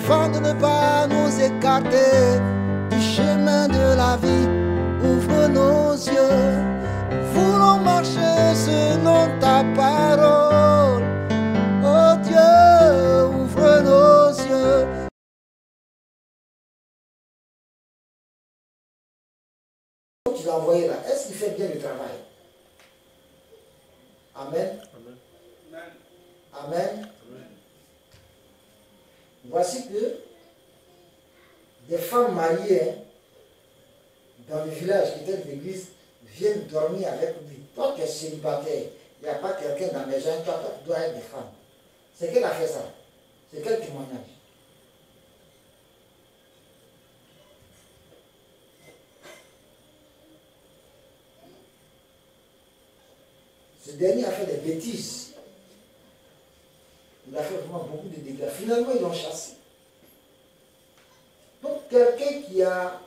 afin de ne pas nous écarter du chemin de la vie. Ouvre nos yeux, voulons marcher selon ta parole. Oh Dieu, ouvre nos yeux. Tu l'as envoyé là, est-ce qu'il fait bien le travail? Amen. Amen. Amen. Voici que des femmes mariées dans le village qui était de l'église viennent dormir avec lui. Toi, tu es célibataire, il n'y a pas quelqu'un dans la maison, toi, tu dois être des femmes. C'est qu'elle a fait ça. C'est quel témoignage? Ce dernier a fait des bêtises. Il a fait vraiment beaucoup de dégâts. Finalement, ils l'ont chassé. Donc, quelqu'un qui a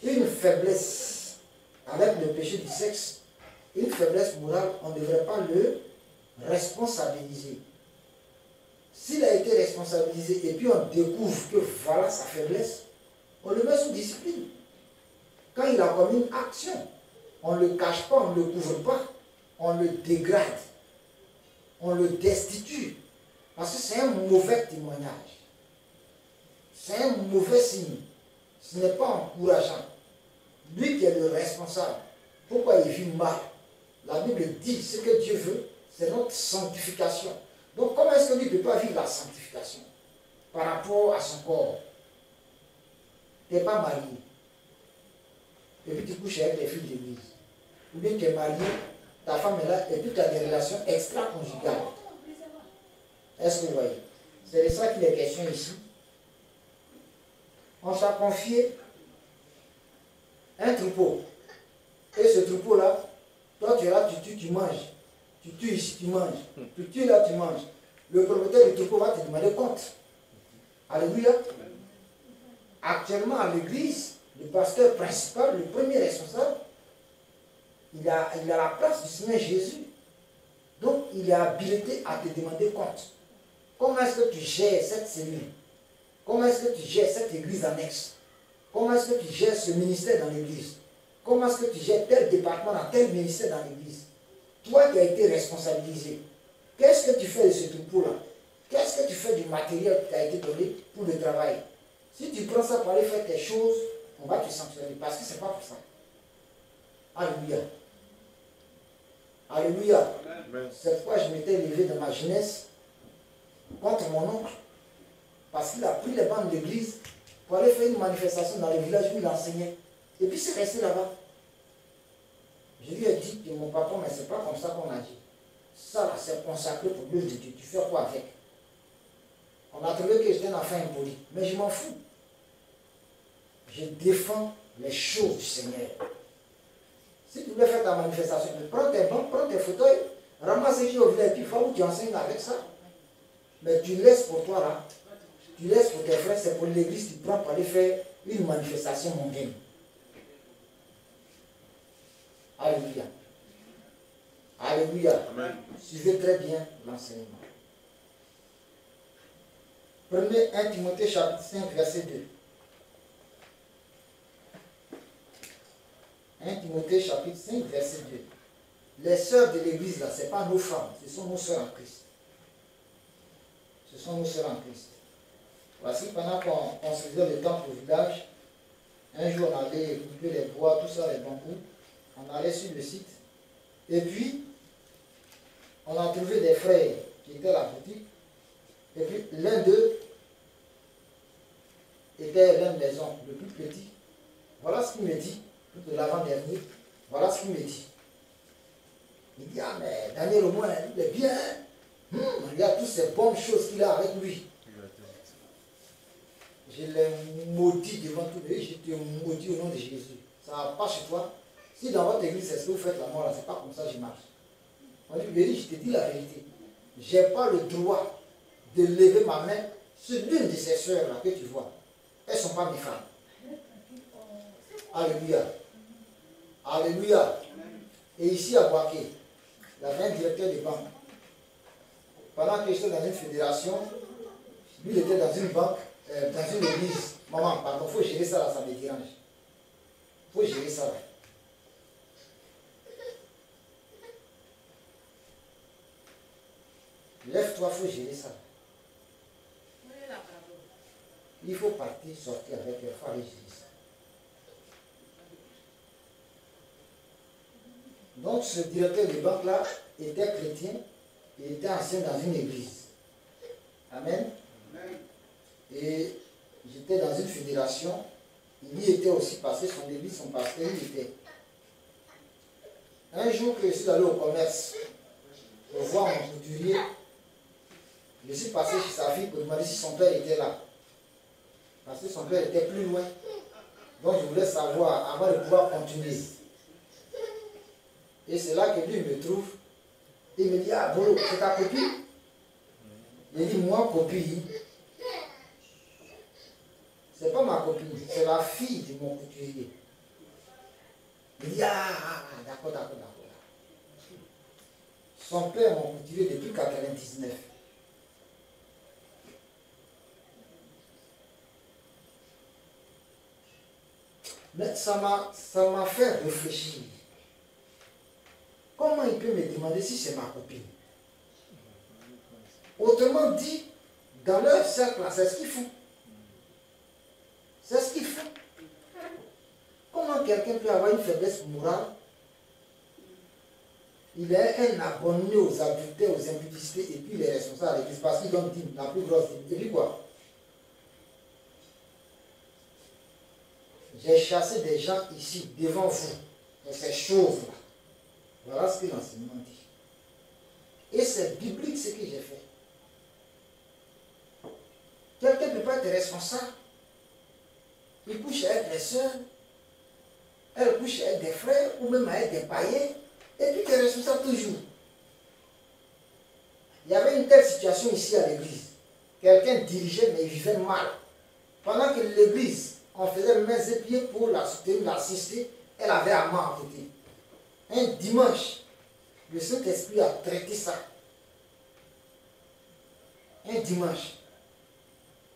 une faiblesse avec le péché du sexe, une faiblesse morale, on ne devrait pas le responsabiliser. S'il a été responsabilisé et puis on découvre que voilà sa faiblesse, on le met sous discipline. Quand il a commis une action, on ne le cache pas, on ne le couvre pas, on le dégrade, on le destitue. Parce que c'est un mauvais témoignage. C'est un mauvais signe. Ce n'est pas encourageant. Lui qui est le responsable, pourquoi il vit mal? La Bible dit ce que Dieu veut, c'est notre sanctification. Donc comment est-ce que lui ne peut pas vivre la sanctification par rapport à son corps? Tu n'es pas marié. Et puis tu couches avec les filles d'église. Ou bien tu es marié, ta femme est là, et puis tu as des relations extra-conjugales. Est-ce que vous voyez? C'est de ça qu'il est question ici. On t'a confié un troupeau. Et ce troupeau-là, toi tu es là, tu tues, tu manges. Tu tues ici, tu manges. Tu tues là, tu manges. Le propriétaire du troupeau va te demander compte. Alléluia. Actuellement, à l'église, le pasteur principal, le premier responsable, il a la place du Seigneur Jésus. Donc, il est habilité à te demander compte. Comment est-ce que tu gères cette cellule? Comment est-ce que tu gères cette église annexe? Comment est-ce que tu gères ce ministère dans l'église? Comment est-ce que tu gères tel département dans tel ministère dans l'église? Toi qui as été responsabilisé, qu'est-ce que tu fais de ce troupeau-là? Qu'est-ce que tu fais du matériel qui t'a été donné pour le travail? Si tu prends ça pour aller faire tes choses, on va te sanctionner parce que ce n'est pas pour ça. Alléluia. Alléluia. C'est pourquoi je m'étais levé dans ma jeunesse contre mon oncle. Parce qu'il a pris les bancs de l'église pour aller faire une manifestation dans le village où il enseignait. Et puis c'est resté là-bas. Je lui ai dit que mon papa, mais c'est pas comme ça qu'on a dit. Ça là, c'est consacré pour l'œuvre de Dieu. Tu fais quoi avec? On a trouvé que j'étais un enfant impoli. Mais je m'en fous. Je défends les choses du Seigneur. Si tu veux faire ta manifestation, prends tes bancs, prends tes fauteuils, ramasse ce qui est au village, et puis il faut que tu enseignes avec ça. Mais tu laisses pour toi là, tu laisses pour tes frères, c'est pour l'église, tu prends pour aller faire une manifestation mondaine. Alléluia. Alléluia. Amen. Suivez très bien l'enseignement. Prenez 1 Timothée chapitre 5, verset 2. 1 Timothée chapitre 5, verset 2. Les sœurs de l'église là, ce n'est pas nos femmes, ce sont nos sœurs en Christ. Ce sont nos sœurs en Christ. Voici, pendant qu'on construisait le temple au village, un jour on allait couper les bois, tout ça, les bambous, on allait sur le site, et puis on a trouvé des frères qui étaient à la boutique, et puis l'un d'eux était l'un des hommes, le plus petit. Voilà ce qu'il me dit, tout de l'avant-dernier, voilà ce qu'il me dit. Il dit, ah mais Daniel au moins, il est bien, regarde toutes ces bonnes choses qu'il a avec lui. Je l'ai maudit devant tout le monde, je te maudis au nom de Jésus. Ça ne va pas chez toi. Si dans votre église, c'est ce que vous faites la mort là, c'est pas comme ça que je marche. On dit, Béry, je te dis la vérité. Je n'ai pas le droit de lever ma main sur l'une de ces sœurs là que tu vois. Elles ne sont pas mes femmes. Alléluia. Alléluia. Et ici à Boaké, il y avait un directeur de banque. Pendant que j'étais dans une fédération, lui il était dans une banque dans une église. Maman, pardon, il faut gérer ça là, ça me dérange. Il faut gérer ça là. Lève-toi, il faut gérer ça. Il faut partir, sortir avec elle, il faut aller gérer ça. Donc ce directeur de banque là était chrétien, il était ancien dans une église. Amen. Et j'étais dans une fédération, il y était aussi passé, son église, son pasteur, il était. Un jour que je suis allé au commerce pour voir mon couturier, je suis passé chez sa fille pour demander si son père était là. Parce que son père était plus loin. Donc je voulais savoir avant de pouvoir continuer. Et c'est là que lui me trouve. Il me dit, ah Bolo, c'est ta copine? Il dit, moi copine. C'est pas ma copine, c'est la fille de mon couturier. Il dit, d'accord. Son père m'a couturier depuis 1999. Mais ça m'a fait réfléchir. Comment il peut me demander si c'est ma copine? Autrement dit, dans leur cercle, c'est ce qu'ils font. C'est ce qu'ils font. Comment quelqu'un peut avoir une faiblesse morale? Il est un abonné aux adultères, aux impudicités, et puis il est responsable à l'église parce qu'il donne la plus grosse dîme. Et puis quoi? J'ai chassé des gens ici, devant vous, de ces choses-là. Voilà ce que l'enseignement dit. Et c'est biblique ce que j'ai fait. Quelqu'un ne peut pas être responsable. Il couche avec les soeurs, elle couche avec des frères, ou même avec des païens, et puis tu es responsable toujours. Il y avait une telle situation ici à l'église. Quelqu'un dirigeait, mais il vivait mal. Pendant que l'église, on faisait mains et pieds pour la soutenir, l'assister, elle avait à main à côté. Un dimanche, le Saint-Esprit a traité ça. Un dimanche.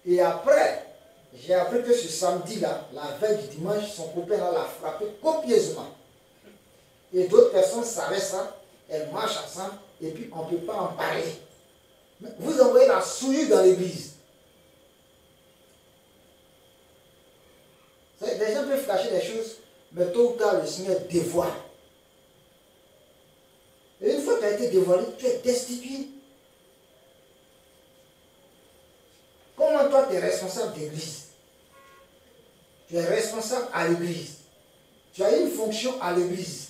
Et après, j'ai appris que ce samedi-là, la veille du dimanche, son copain l'a frappé copieusement. Et d'autres personnes savaient ça, elles marchent ensemble, et puis on ne peut pas en parler. Mais vous envoyez la souillure dans l'église. Les gens peuvent cacher des choses, mais tôt ou tard, le Seigneur dévoile. Et une fois que tu as été dévoilé, tu es destitué. Comment toi, tu es responsable d'église? Tu es responsable à l'église. Tu as une fonction à l'église.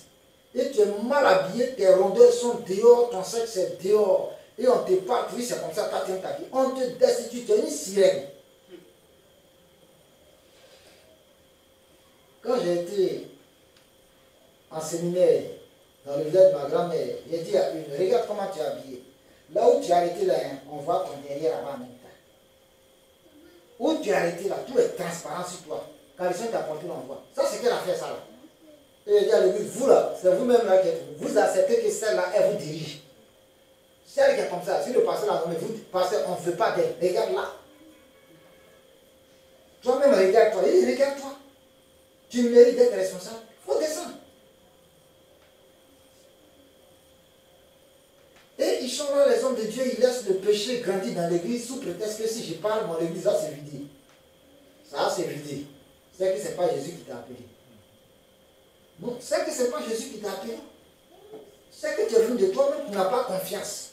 Et tu es mal habillé, tes rondeurs sont dehors, ton sexe est dehors. Et on te parle, oui, c'est comme ça, toi, tu aimes ta vie. On te destitue, tu es une sirène. Quand j'ai été en séminaire dans le village de ma grand-mère, j'ai dit à une, regarde comment tu es habillé. Là où tu es arrêté, là, hein, on voit ton derrière avant en même temps. Où tu es arrêté, là, tout est transparent sur toi. Quand les gens t'apportent, on voit. Ça, c'est qu'elle a fait ça, là. Et j'ai dit à l'église, vous, là, c'est vous-même, là, qui êtes vous acceptez que celle-là, elle vous dirige. Celle qui est comme ça, si le pasteur l'a nommé, vous dites, pasteur, on ne veut pas d'elle. Regarde là. Toi-même, regarde-toi. Il dit, regarde-toi. Tu mérites d'être responsable. Il faut descendre. Et ils sont là, les hommes de Dieu, ils laissent le péché grandir dans l'église sous prétexte que si je parle, mon église, ça c'est vidé. Ça c'est vidé. C'est que ce n'est pas Jésus qui t'a appelé. Non, c'est que ce n'est pas Jésus qui t'a appelé. C'est que tu es venu de toi-même, tu n'as pas confiance.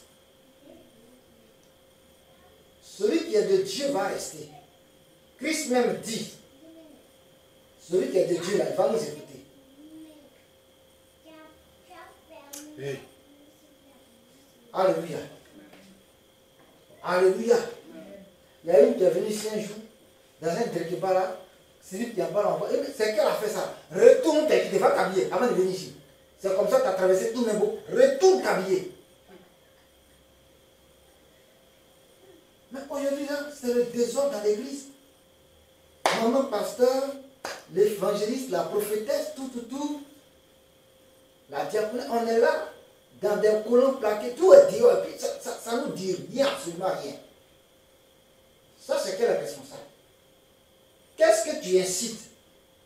Celui qui est de Dieu va rester. Christ même dit, celui qui est de Dieu, là, il va nous écouter. Oui. Alléluia. Alléluia. Il y a une qui est venue ici un jour, dans un Drekeba là, celui qui en parle en bas. C'est qu'elle a fait ça. Retourne qui va t'habiller avant de venir ici. C'est comme ça que tu as traversé tout Nembo. Retourne t'habiller. Mais aujourd'hui là, c'est le désordre dans l'église. Maman pasteur, l'évangéliste, la prophétesse, tout. La diaconesse, on est là, dans des colons plaqués, tout est dehors, et puis ça nous dit rien, absolument rien. Ça, c'est quel est responsable? tu incites,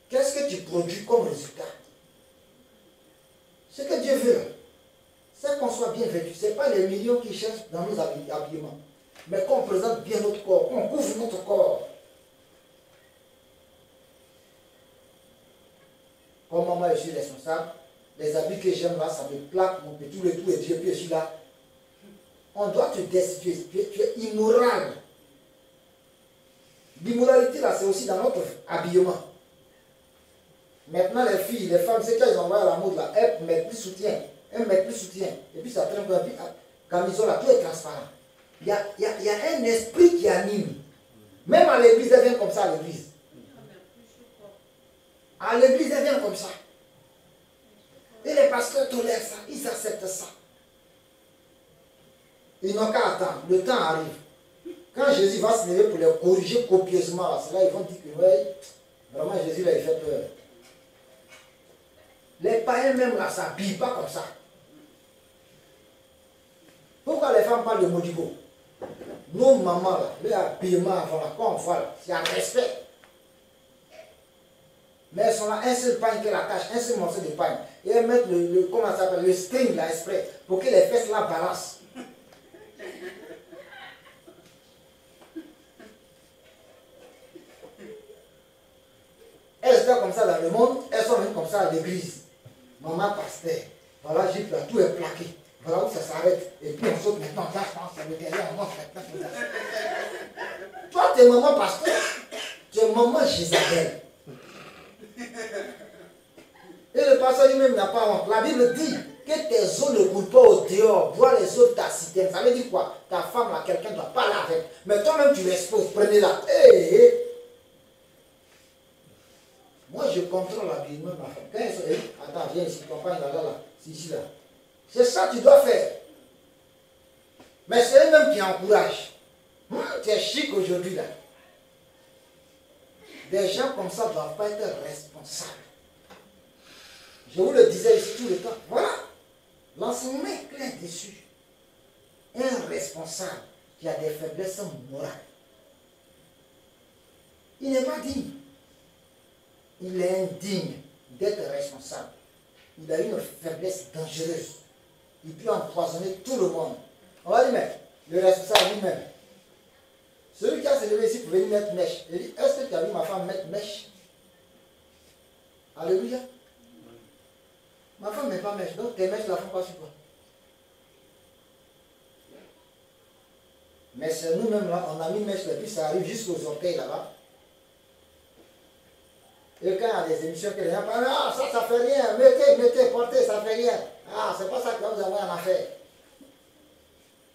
qu'est-ce que tu produis comme résultat? Ce que Dieu veut, c'est qu'on soit bien vêtu. Ce n'est pas les millions qui cherchent dans nos habillements, mais qu'on présente bien notre corps, qu'on couvre notre corps. Comme maman, je suis responsable. Les habits que j'aime là, ça me plaque, mon petit, tout et Dieu, puis je suis là. On doit te destituer. Tu es immoral. L'immoralité là, c'est aussi dans notre habillement. Maintenant, les filles, les femmes, c'est qu'elles envoient à la mode là, elles mettent plus soutien. Elles mettent plus soutien. Et puis ça traîne comme camisole là, tout est transparent. Il y a un esprit qui anime. Même à l'église, elle vient comme ça à l'église. À l'église, elle vient comme ça. Et les pasteurs tolèrent ça, ils acceptent ça. Ils n'ont qu'à attendre, le temps arrive. Quand Jésus va se lever pour les corriger copieusement, c'est là ils vont dire que ouais, vraiment Jésus là il fait peur. Les païens même là, ça s'habillent pas comme ça. Pourquoi les femmes parlent de modibo? Nos mamans là, leur habillement avant là, quand on voit là, il y a respect. Mais elles sont là, un seul pain qu'elle attache, un seul morceau de pain. Et elles mettent comment ça s'appelle, le string là exprès, pour que les fesses là balancent. Elles étaient comme ça dans le monde, elles sont venues comme ça à l'église. Maman pasteur, voilà, j'ai là, tout est plaqué. Voilà où ça s'arrête. Et puis on saute maintenant, là, je pense, c'est le derrière, on monte maintenant. Toi, tu es maman pasteur, tu es maman Jézabel. Et le pasteur lui-même n'a pas honte. La Bible dit que tes eaux ne coulent pas au dehors, bois les eaux de ta citerne. Ça veut dire quoi? Ta femme, là, quelqu'un ne doit pas la avec. Mais toi-même, tu l'exposes, prenez-la. Hey. Moi, je contrôle l'habillement de ma femme. Quand elle dit, attends, viens ici, compagne, là, c'est ici, là. C'est ça que tu dois faire. Mais c'est eux-mêmes qui encouragent. Tu es chic aujourd'hui, là. Des gens comme ça ne doivent pas être responsables. Je vous le disais ici tout le temps. Voilà. L'enseignement est clair dessus. Un responsable qui a des faiblesses morales. Il n'est pas digne. Il est indigne d'être responsable. Il a une faiblesse dangereuse. Il peut empoisonner tout le monde. On va dire, mais le responsable lui-même. Celui qui a se levé ici pour venir mettre mèche. Il dit, est-ce que tu as vu ma femme mettre mèche? Alléluia. Ma femme n'est pas mèche, donc tes mèches la font pas sur quoi? Mais c'est nous-mêmes là, on a mis mèche et puis ça arrive jusqu'aux orteils là-bas. Et quand il y a des émissions que les gens parlent, ah ça fait rien, mettez, portez, ça fait rien. Ah, c'est pas ça que vous avez en affaire.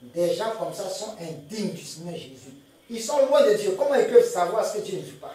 Des gens comme ça sont indignes du Seigneur Jésus. Ils sont loin de Dieu. Comment ils peuvent savoir ce que Dieu ne dit pas?